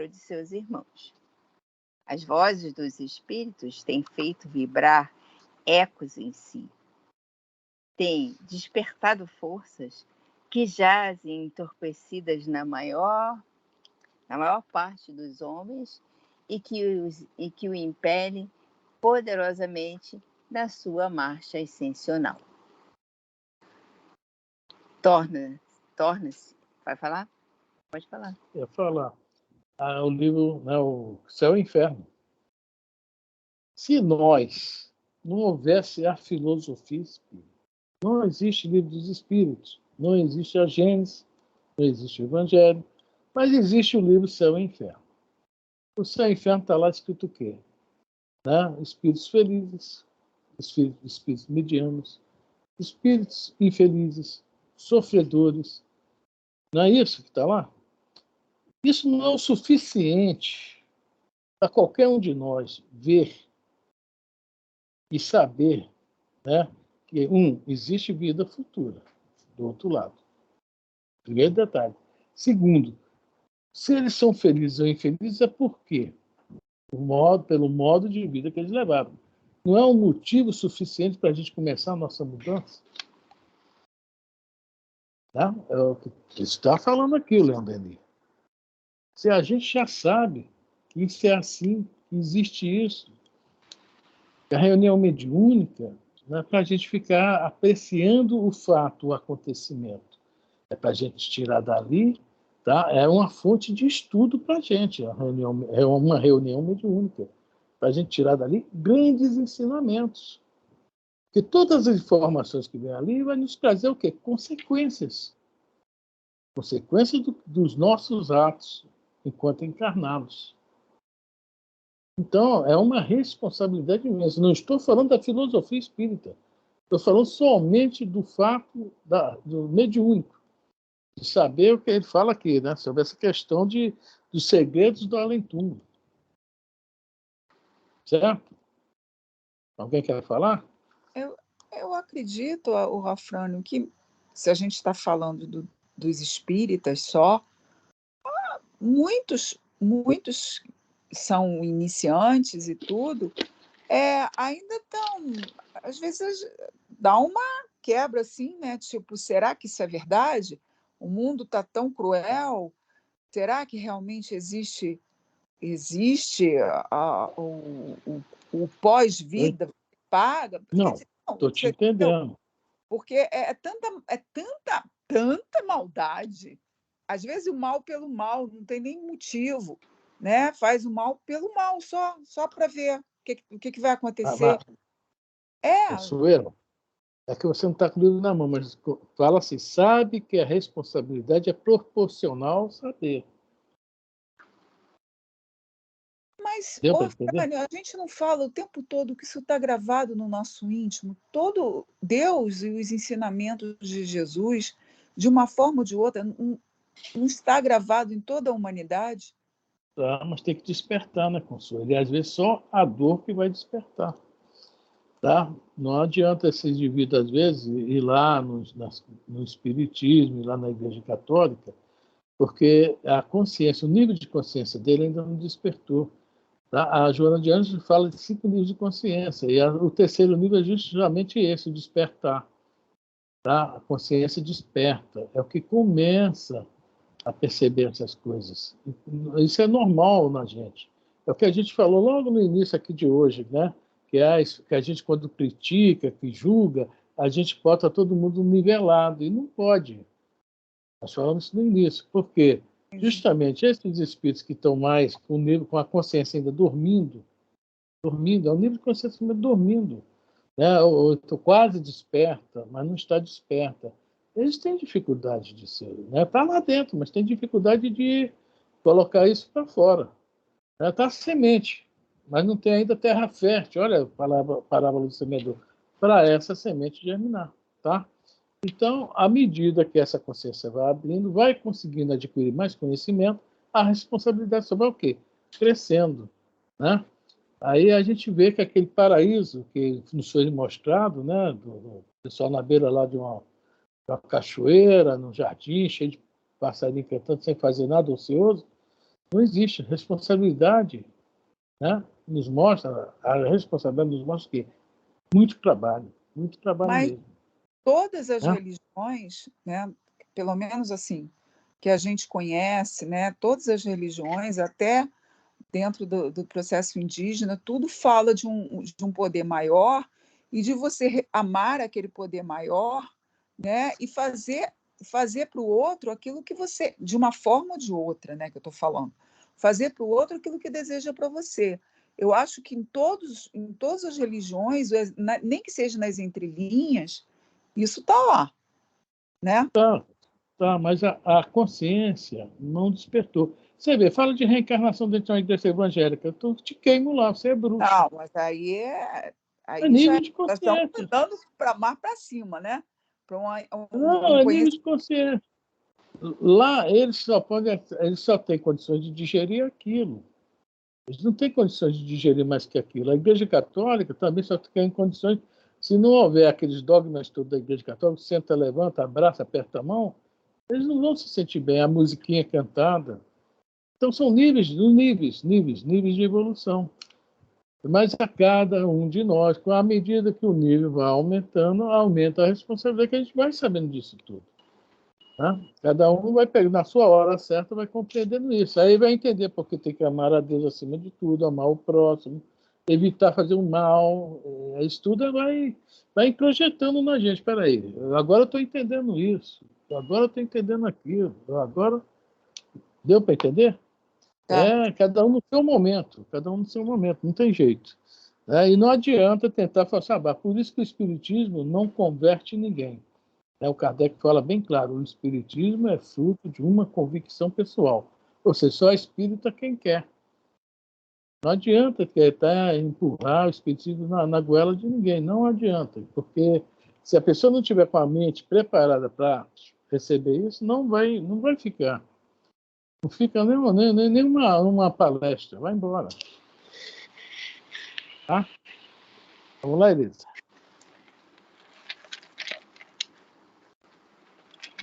o de seus irmãos. As vozes dos espíritos têm feito vibrar ecos em si, têm despertado forças que jazem entorpecidas na maior parte dos homens e que o impelem poderosamente na sua marcha ascensional. Torna-se. Vai falar? Pode falar. Eu ia falar. O livro, né, o Céu e Inferno. Se nós não houvesse a filosofia espírita, não existe livro dos espíritos, não existe a Gênesis, não existe o Evangelho, mas existe o livro Céu e Inferno. O Céu e Inferno está lá escrito o quê? Né? Espíritos felizes, espíritos medianos, espíritos infelizes, sofredores. Não é isso que está lá? Isso não é o suficiente para qualquer um de nós ver e saber, né, que, existe vida futura, do outro lado. Primeiro detalhe. Segundo, se eles são felizes ou infelizes, é por quê? Pelo modo de vida que eles levaram. Não é um motivo suficiente para a gente começar a nossa mudança? Tá? É o que está falando aqui, o Leon Denis. Se a gente já sabe que isso é assim, que existe isso, a reunião mediúnica não é para a gente ficar apreciando o fato, o acontecimento. É para a gente tirar dali, tá? É uma fonte de estudo para a gente. É uma reunião mediúnica. Para a gente tirar dali grandes ensinamentos. Porque todas as informações que vêm ali vai nos trazer o quê? Consequências. Consequências dos nossos atos enquanto encarnados. Então, é uma responsabilidade imensa. Não estou falando da filosofia espírita. Estou falando somente do fato do mediúnico, de saber o que ele fala aqui, né? Sobre essa questão dos segredos do além-túmulo. Certo? Alguém quer falar? Eu acredito, o Rafrânio, que se a gente está falando dos espíritas só, muitos são iniciantes e tudo, ainda estão, às vezes dá uma quebra assim, né? Tipo, será que isso é verdade? O mundo está tão cruel? Será que realmente existe o pós-vida paga? Não, Não, estou te você entendeu? entendendo. Porque tanta maldade. Às vezes o mal pelo mal, não tem nem motivo, né? Faz o mal pelo mal, só para ver o que vai acontecer. Consuelo, é que você não está com o livro na mão, mas fala assim, sabe que a responsabilidade é proporcional ao saber. Mas, Deu para entender? Fernando, a gente não fala o tempo todo que isso está gravado no nosso íntimo. Todo Deus e os ensinamentos de Jesus, de uma forma ou de outra, não está gravado em toda a humanidade? Tá, mas tem que despertar, né, Consuelo? E às vezes só a dor que vai despertar. Tá? Não adianta esse indivíduo, às vezes, ir lá no Espiritismo, ir lá na Igreja Católica, porque a consciência, o nível de consciência dele ainda não despertou. Tá? A Joana de Anjos fala de 5 níveis de consciência, e o terceiro nível é justamente esse, o despertar. Tá? A consciência desperta, é o que começa a perceber essas coisas. Isso é normal na gente. É o que a gente falou logo no início aqui de hoje, né? Que a gente, quando critica, que julga, a gente bota todo mundo nivelado, e não pode. Nós falamos isso no início. Por quê? Justamente esses espíritos que estão mais com a consciência ainda dormindo, é um nível de consciência ainda dormindo, né? Ou estou quase desperta, mas não está desperta. Eles têm dificuldade de ser, né? Está lá dentro, mas tem dificuldade de colocar isso para fora. Ela está semente, mas não tem ainda terra fértil. Olha a parábola do semeador. Para essa semente germinar, tá? Então, à medida que essa consciência vai abrindo, vai conseguindo adquirir mais conhecimento, a responsabilidade sobre o quê? Crescendo, né? Aí a gente vê que aquele paraíso que nos foi mostrado, né, do pessoal na beira lá de uma cachoeira, num jardim, cheio de passarinho cantando, sem fazer nada ocioso, não existe. Responsabilidade, né, nos mostra, a responsabilidade nos mostra que muito trabalho Mas mesmo. todas as Né? religiões, né, pelo menos assim, que a gente conhece, né, todas as religiões, até dentro do processo indígena, tudo fala de um poder maior e de você amar aquele poder maior, né, e fazer para o outro aquilo que você, de uma forma ou de outra, né, que eu estou falando, fazer para o outro aquilo que deseja para você. Eu acho que em todas as religiões, nem que seja nas entrelinhas, isso está lá, né? Tá, mas a consciência não despertou. Você vê, fala de reencarnação dentro de uma igreja evangélica, eu te queimo lá, você é bruxo. Não, mas aí É aí já nível de nós estamos consciência. andando para mais para cima, né? Para Não, um é nível de conhecimento. consciência. Lá eles só têm condições de digerir aquilo. Eles não têm condições de digerir mais que aquilo. A Igreja Católica também só tem condições, se não houver aqueles dogmas todos da Igreja Católica, senta, levanta, abraça, aperta a mão, eles não vão se sentir bem. A musiquinha cantada. Então são níveis de evolução. Mas a cada um de nós, com a medida que o nível vai aumentando, aumenta a responsabilidade, que a gente vai sabendo disso tudo. Né? Cada um vai pegando na sua hora certa, vai compreendendo isso. Aí vai entender porque tem que amar a Deus acima de tudo, amar o próximo, evitar fazer o mal. Isso tudo vai introjetando na gente. Espera aí, agora eu estou entendendo isso, agora eu estou entendendo aquilo, agora deu para entender? Tá? Cada um no seu momento, não tem jeito. E não adianta tentar forçar a barra. Por isso que o Espiritismo não converte ninguém. O Kardec fala bem claro, o Espiritismo é fruto de uma convicção pessoal. Ou seja, só é espírita quem quer. Não adianta tentar empurrar o Espiritismo na goela de ninguém, não adianta, porque se a pessoa não tiver com a mente preparada para receber isso, não vai ficar. Não fica nem uma palestra. Vai embora. Tá? Vamos lá, Elisa.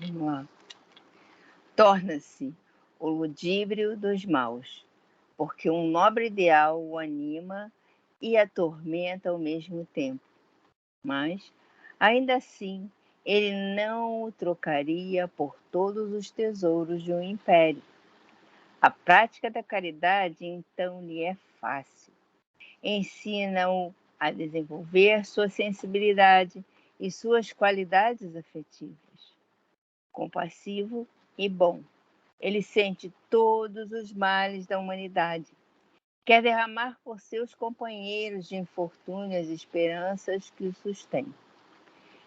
Vamos lá. Torna-se o ludíbrio dos maus, porque um nobre ideal o anima e atormenta ao mesmo tempo. Mas, ainda assim, ele não o trocaria por todos os tesouros de um império. A prática da caridade, então, lhe é fácil. Ensina-o a desenvolver sua sensibilidade e suas qualidades afetivas. Compassivo e bom, ele sente todos os males da humanidade. Quer derramar por seus companheiros de infortúnio as esperanças que o sustêm.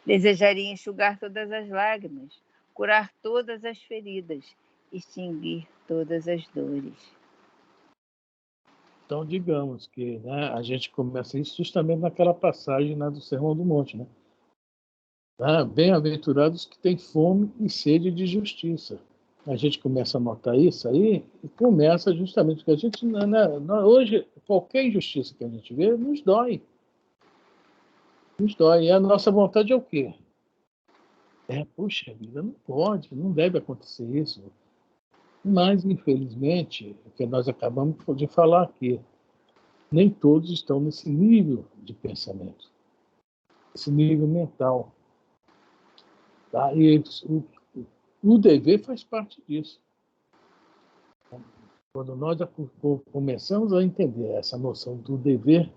Desejaria enxugar todas as lágrimas, curar todas as feridas, extinguir todas as dores. Então, digamos que, né, a gente começa isso justamente naquela passagem, né, do Sermão do Monte. Né? Bem-aventurados que têm fome e sede de justiça. A gente começa a notar isso aí e começa justamente porque a gente, né, hoje, qualquer injustiça que a gente vê nos dói. Nos dói. E a nossa vontade é o quê? Puxa vida, não pode, não deve acontecer isso. Mas, infelizmente, o que nós acabamos de falar aqui, nem todos estão nesse nível de pensamento, esse nível mental. Tá? E o dever faz parte disso. Quando nós começamos a entender essa noção do dever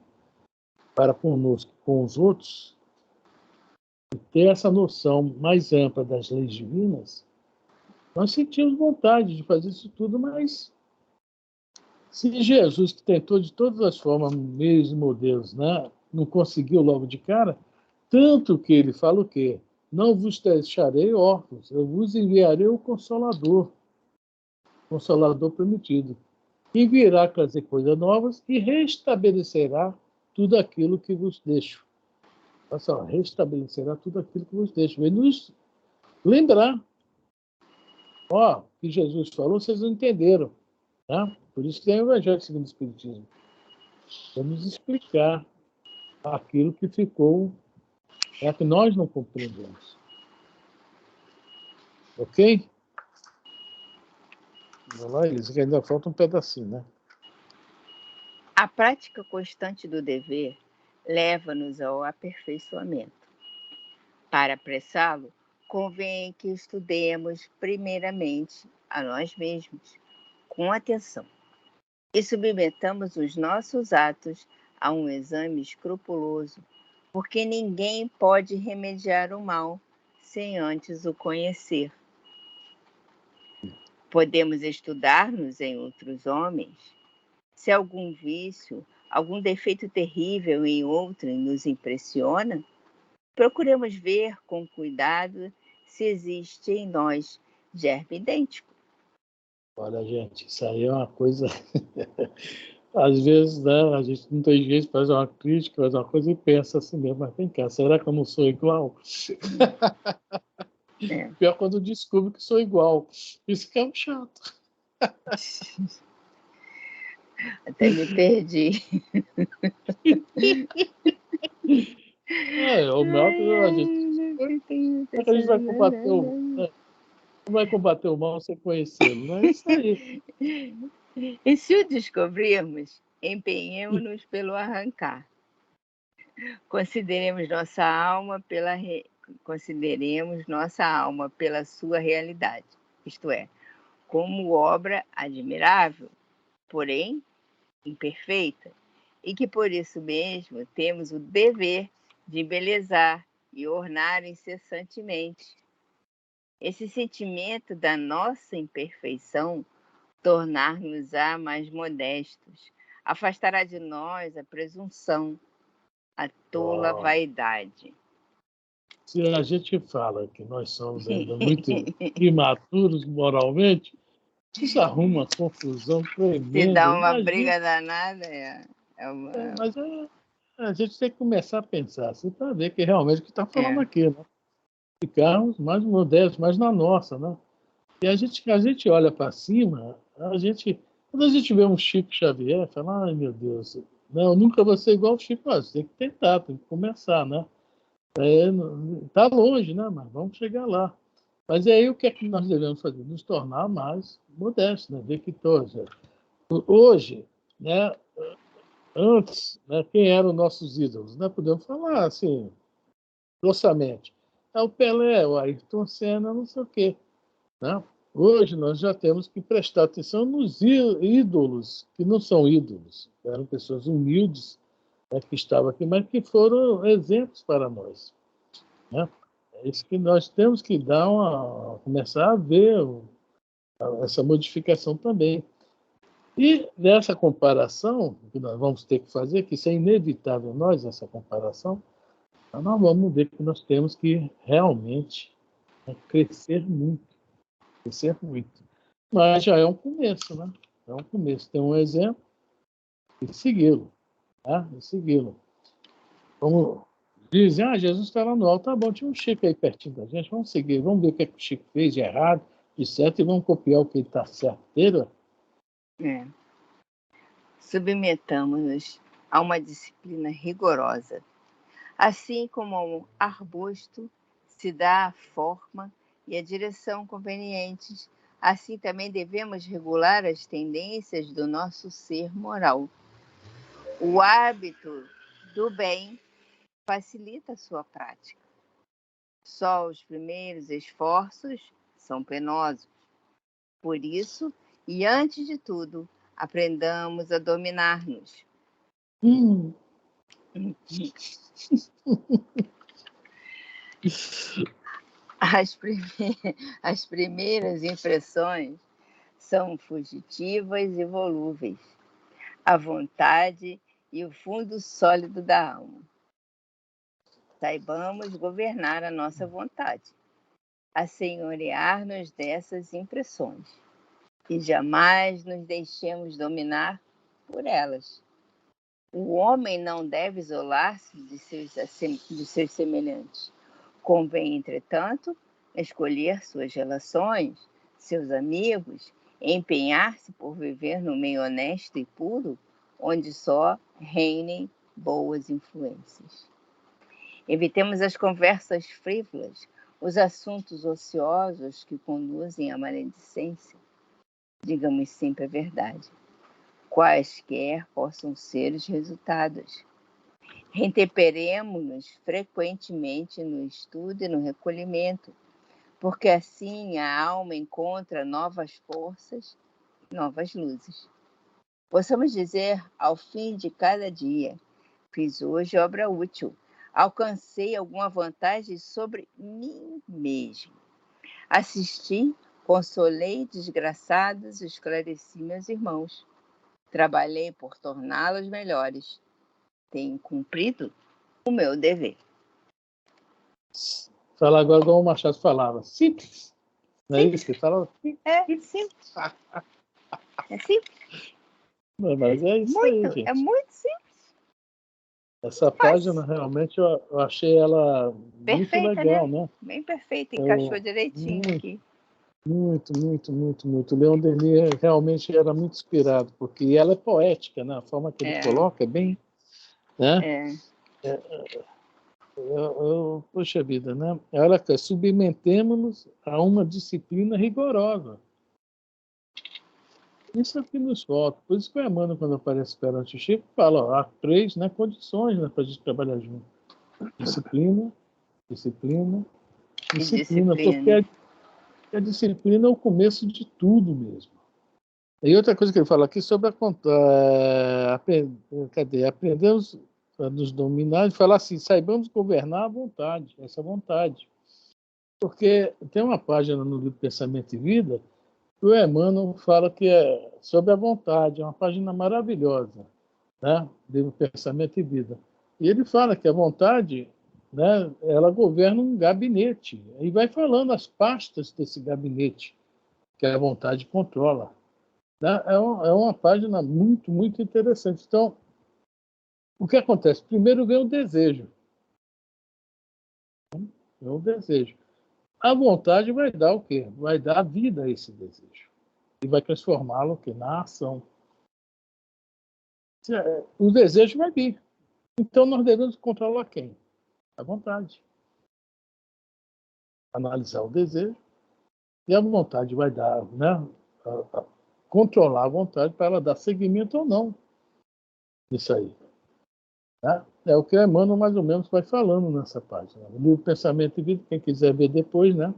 para conosco e com os outros, e ter essa noção mais ampla das leis divinas, nós sentimos vontade de fazer isso tudo, mas se Jesus, que tentou de todas as formas, meios e modelos, né, não conseguiu logo de cara, tanto que ele fala o quê? Não vos deixarei órfãos, eu vos enviarei o Consolador prometido. e virá trazer coisas novas e restabelecerá tudo aquilo que vos deixo. Olha só, restabelecerá tudo aquilo que vos deixo. Vem nos lembrar. Ó, o que Jesus falou, vocês não entenderam. Tá? Por isso que tem o Evangelho segundo o Espiritismo. Vamos explicar aquilo que ficou, que nós não compreendemos. Ok? Vamos lá, Elisa, que ainda falta um pedacinho, né? A prática constante do dever leva-nos ao aperfeiçoamento. Para apressá-lo, convém que estudemos primeiramente a nós mesmos, com atenção, e submetamos os nossos atos a um exame escrupuloso, porque ninguém pode remediar o mal sem antes o conhecer. Podemos estudar-nos em outros homens. Se algum vício, algum defeito terrível em outrem nos impressiona, procuremos ver com cuidado se existe em nós germe idêntico. Olha, gente, isso aí é uma coisa. Às vezes, né, a gente não tem jeito de fazer uma crítica, fazer uma coisa e pensa assim mesmo, mas vem cá, será que eu não sou igual? É. Pior quando descubro que sou igual. Isso que é um chato. Até me perdi. O método, a gente. Como é que a gente vai combater o mal sem conhecê-lo? Não é isso aí. E se o descobrirmos, empenhemos-nos pelo arrancar. Consideremos nossa alma pela sua realidade, isto é, como obra admirável, porém imperfeita, e que por isso mesmo temos o dever de embelezar e ornar incessantemente. Esse sentimento da nossa imperfeição tornar-nos-á mais modestos, afastará de nós a presunção, a tola vaidade. Se a gente fala que nós somos ainda muito imaturos moralmente, isso arruma uma confusão tremenda. Se dá uma briga danada, Mas a gente tem que começar a pensar assim, para ver que realmente o que está falando aqui, né? Ficarmos mais modestos, mais na nossa, né? E a gente olha para cima, quando a gente vê um Chico Xavier, fala, ai meu Deus, não, eu nunca vou ser igual ao Chico, mas tem que tentar, tem que começar, né? Tá longe, né? Mas vamos chegar lá. Mas aí o que é que nós devemos fazer? Nos tornar mais modestos, né? Ver que todos. Hoje, né? Antes, né? Quem eram nossos ídolos? Né? Podemos falar assim, grossamente. É o Pelé, o Ayrton Senna, não sei o quê. Né? Hoje nós já temos que prestar atenção nos ídolos, que não são ídolos, eram pessoas humildes, né, que estavam aqui, mas que foram exemplos para nós. Né? É isso que nós temos que começar a ver essa modificação também. E nessa comparação, que nós vamos ter que fazer, que isso é inevitável nós, essa comparação, nós vamos ver que nós temos que realmente, né, crescer muito. Mas já é um começo, né? É um começo. Tem um exemplo e segui-lo. Tá? E segui-lo. Como dizem, Jesus está lá no alto. Tá bom, tinha um Chico aí pertinho da gente. Vamos seguir, vamos ver o que, é que o Chico fez de errado, de certo, e vamos copiar o que ele está certo dele. Submetamos-nos a uma disciplina rigorosa. Assim como ao arbusto se dá a forma e a direção convenientes, assim também devemos regular as tendências do nosso ser moral. O hábito do bem facilita a sua prática. Só os primeiros esforços são penosos. Por isso, e antes de tudo, aprendamos a dominar-nos. As primeiras impressões são fugitivas e volúveis, a vontade e o fundo sólido da alma. Saibamos governar a nossa vontade, assenhorear-nos dessas impressões. e jamais nos deixemos dominar por elas. O homem não deve isolar-se de seus semelhantes. Convém, entretanto, escolher suas relações, seus amigos, empenhar-se por viver no meio honesto e puro, onde só reinem boas influências. Evitemos as conversas frívolas, os assuntos ociosos que conduzem à maledicência. Digamos sempre a verdade, quaisquer possam ser os resultados. Retemperemos-nos frequentemente no estudo e no recolhimento, porque assim a alma encontra novas forças, novas luzes. Possamos dizer, ao fim de cada dia, fiz hoje obra útil, alcancei alguma vantagem sobre mim mesmo. Assisti, consolei desgraçados, esclareci meus irmãos. Trabalhei por torná-los melhores. Tenho cumprido o meu dever. Fala agora igual o Machado falava. Simples. Não é isso que ele fala? É simples. É simples. Mas é isso muito, aí, gente. É muito simples. Essa página, realmente, eu achei ela perfeita, muito legal, né? Bem perfeita, encaixou direitinho aqui. Muito. O Leon Denis realmente era muito inspirado, porque ela é poética, né? A forma que ele coloca é bem... Né? Poxa vida, né? Olha aqui, submetemos-nos a uma disciplina rigorosa. Isso é o que nos falta. Por isso que o Emmanuel, quando aparece perante o Chico, fala, ó, há 3 condições, né, para a gente trabalhar junto. Disciplina. Porque a disciplina é o começo de tudo mesmo. E outra coisa que ele fala aqui sobre aprendemos a nos dominar, e falar assim, saibamos governar à vontade, essa vontade. Porque tem uma página no livro Pensamento e Vida, que o Emmanuel fala que é sobre a vontade, é uma página maravilhosa, né? Livro Pensamento e Vida. E ele fala que a vontade, né, ela governa um gabinete, e vai falando as pastas desse gabinete, que a vontade controla. Né? É uma página muito interessante. Então, o que acontece? Primeiro vem o desejo. O desejo. A vontade vai dar o quê? Vai dar vida a esse desejo. E vai transformá-lo na ação. O desejo vai vir. Então, nós devemos controlar quem? A vontade. Analisar o desejo. E a vontade vai dar, né? Controlar a vontade para ela dar seguimento ou não nisso aí. Né? É o que o Emmanuel mais ou menos vai falando nessa página. O livro Pensamento e Vida, quem quiser ver depois, né?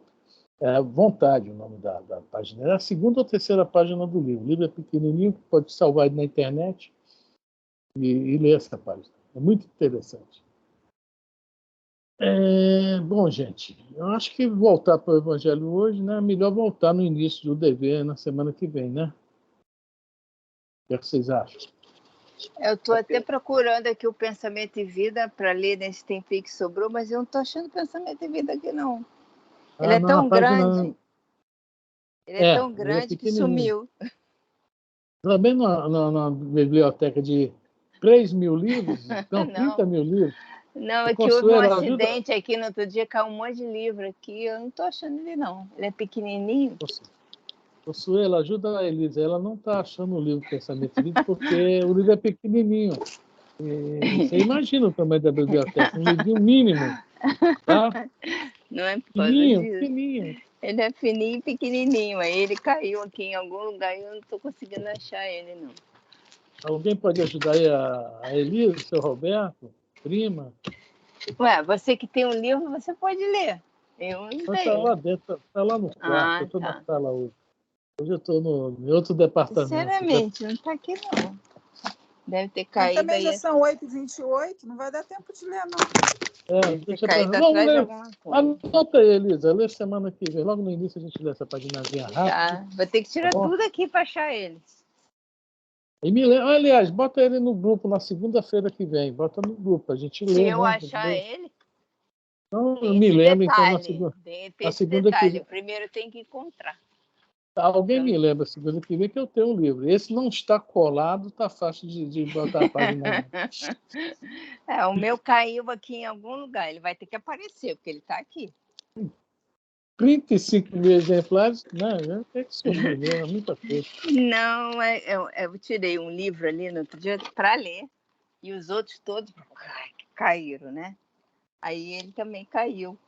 É Vontade, o nome da página. É a 2ª ou 3ª página do livro. O livro é pequenininho, pode salvar na internet e ler essa página. É muito interessante. Bom, gente, eu acho que voltar para o Evangelho hoje, né? É melhor voltar no início do dever na semana que vem, né? O que é que vocês acham? Eu estou até procurando aqui o Pensamento e Vida para ler nesse tempinho que sobrou, mas eu não estou achando Pensamento e Vida aqui, não. Ele é tão grande. Ele é tão grande que sumiu. Também na biblioteca de 3.000 livros? Não, 30.000 livros? Não, é que houve um acidente aqui no outro dia, caiu um monte de livro aqui, eu não estou achando ele, não. Ele é pequenininho. Consuelo, ajuda a Elisa. Ela não está achando o livro Pensamento e Vida porque o livro é pequenininho. Você imagina o tamanho da biblioteca, um livrinho mínimo. Tá? Não é por causa disso. Pequenininho. Ele é fininho e pequenininho. Aí ele caiu aqui em algum lugar e eu não estou conseguindo achar ele, não. Alguém pode ajudar aí a Elisa, o seu Roberto, prima? Ué, você que tem um livro, você pode ler. Eu não sei. Está lá dentro, está lá no quarto. Eu estou na sala hoje. Hoje eu estou em outro departamento. Sinceramente, não está aqui, não. Deve ter caído. Também já são 8h28, não vai dar tempo de ler, não. Deixa eu anota aí, Elisa. Lê semana que vem. Logo no início a gente lê essa paginazinha rápida. Tá. Vou ter que tirar tudo aqui para achar ele. E aliás, bota ele no grupo na segunda-feira que vem. Bota no grupo, a gente lê. Se eu achar ele. Então, eu me lembro, então, na segunda que vem. Primeiro tem que encontrar. Alguém me lembra segunda que vem que eu tenho um livro. Esse não está colado, está fácil de botar a página. O meu caiu aqui em algum lugar. Ele vai ter que aparecer, porque ele está aqui. 35 mil exemplares, né? Tem que sumir mesmo, é muita coisa. Não, eu tirei um livro ali no outro dia para ler, e os outros todos caíram, né? Aí ele também caiu.